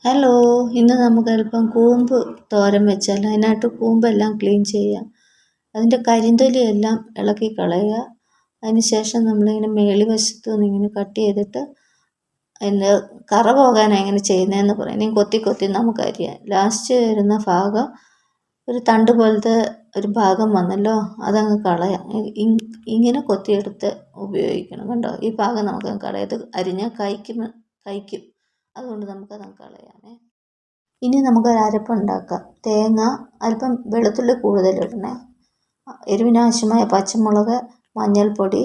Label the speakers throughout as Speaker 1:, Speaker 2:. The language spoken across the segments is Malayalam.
Speaker 1: ഹലോ, ഇന്ന് നമുക്ക് അല്പം കൂമ്പ് തോരൻ വെച്ചാലോ. അതിനായിട്ട് കൂമ്പെല്ലാം ക്ലീൻ ചെയ്യാം. അതിൻ്റെ കരിന്തൊലിയെല്ലാം ഇളക്കി കളയുക. അതിന് ശേഷം നമ്മളിങ്ങനെ മേളി വശത്ത് നിന്ന് ഇങ്ങനെ കട്ട് ചെയ്തിട്ട് അതിൻ്റെ കറ പോകാനാണ് എങ്ങനെ ചെയ്യുന്നതെന്ന് പറയാം. ഇനി കൊത്തി കൊത്തി നമുക്കറിയാം. ലാസ്റ്റ് വരുന്ന ഭാഗം ഒരു തണ്ട് പോലത്തെ ഒരു ഭാഗം വന്നല്ലോ, അതങ്ങ് കളയാം. ഇങ്ങനെ കൊത്തിയെടുത്ത് ഉപയോഗിക്കണം. കണ്ടോ, ഈ ഭാഗം നമുക്ക് കളയത് അരിഞ്ഞാൽ കഴിക്കും. അതുകൊണ്ട് നമുക്കതങ്ങ് കളയാമേ. ഇനി നമുക്കൊരു അരപ്പുണ്ടാക്കാം. തേങ്ങ, അല്പം വെളുത്തുള്ളി കൂടുതലിടണേ, എരിവിനാവശ്യമായ പച്ചമുളക്, മഞ്ഞൾപ്പൊടി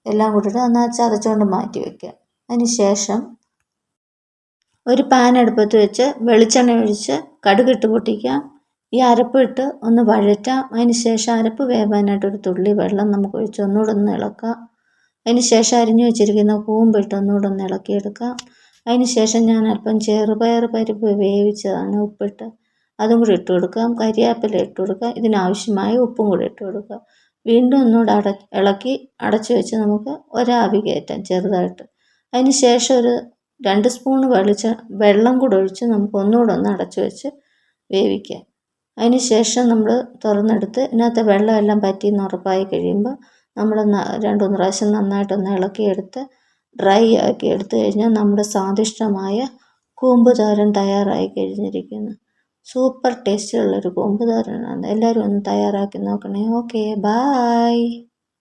Speaker 1: എല്ലാം കൂട്ടിയിട്ട് നന്നായി ചതച്ചുകൊണ്ട് മാറ്റി വയ്ക്കുക. അതിന് ശേഷം ഒരു പാൻ അടുപ്പത്ത് വെച്ച് വെളിച്ചെണ്ണ ഒഴിച്ച് കടുകിട്ട് പൊട്ടിക്കാം. ഈ അരപ്പിട്ട് ഒന്ന് വഴറ്റാം. അതിന് ശേഷം അരപ്പ് വേവാനായിട്ട് ഒരു തുള്ളി വെള്ളം നമുക്ക് ഒഴിച്ച് ഒന്നുകൂടെ ഒന്ന് ഇളക്കാം. അതിന് ശേഷം അരിഞ്ഞു വെച്ചിരിക്കുന്ന കൂമ്പിട്ട് ഒന്നുകൂടെ ഒന്ന് ഇളക്കിയെടുക്കാം. അതിന് ശേഷം ഞാൻ അല്പം ചെറുപയർ പരിപ്പ് വേവിച്ചതാണ്, ഉപ്പിട്ട് അതും കൂടി ഇട്ട് കൊടുക്കാം. കരിവേപ്പില ഇട്ട് കൊടുക്കാം. ഇതിനാവശ്യമായ ഉപ്പും കൂടി ഇട്ട് കൊടുക്കാം. വീണ്ടും ഒന്നുകൂടെ ഇളക്കി അടച്ചു വെച്ച് നമുക്ക് ഒരാവി കയറ്റാം ചെറുതായിട്ട്. അതിന് ശേഷം ഒരു 2 സ്പൂൺ വെള്ളം കൂടെ ഒഴിച്ച് നമുക്ക് ഒന്നുകൂടെ ഒന്ന് അടച്ചു വെച്ച് വേവിക്കാം. അതിന് ശേഷം നമ്മൾ തുറന്നെടുത്ത് ഇതിനകത്തെ വെള്ളമെല്ലാം പറ്റിയെന്ന് ഉറപ്പായി കഴിയുമ്പോൾ നമ്മൾ 2-3 പ്രാവശ്യം നന്നായിട്ടൊന്ന് ഇളക്കിയെടുത്ത് ഡ്രൈ ആക്കി എടുത്തു കഴിഞ്ഞാൽ നമ്മുടെ സ്വാദിഷ്ടമായ കൂമ്പ് തോരൻ തയ്യാറായി കഴിഞ്ഞിരിക്കുന്നു. സൂപ്പർ ടേസ്റ്റുള്ളൊരു കൂമ്പ് തോരനാണ്. എല്ലാവരും ഒന്ന് തയ്യാറാക്കി നോക്കണേ. Okay, bye.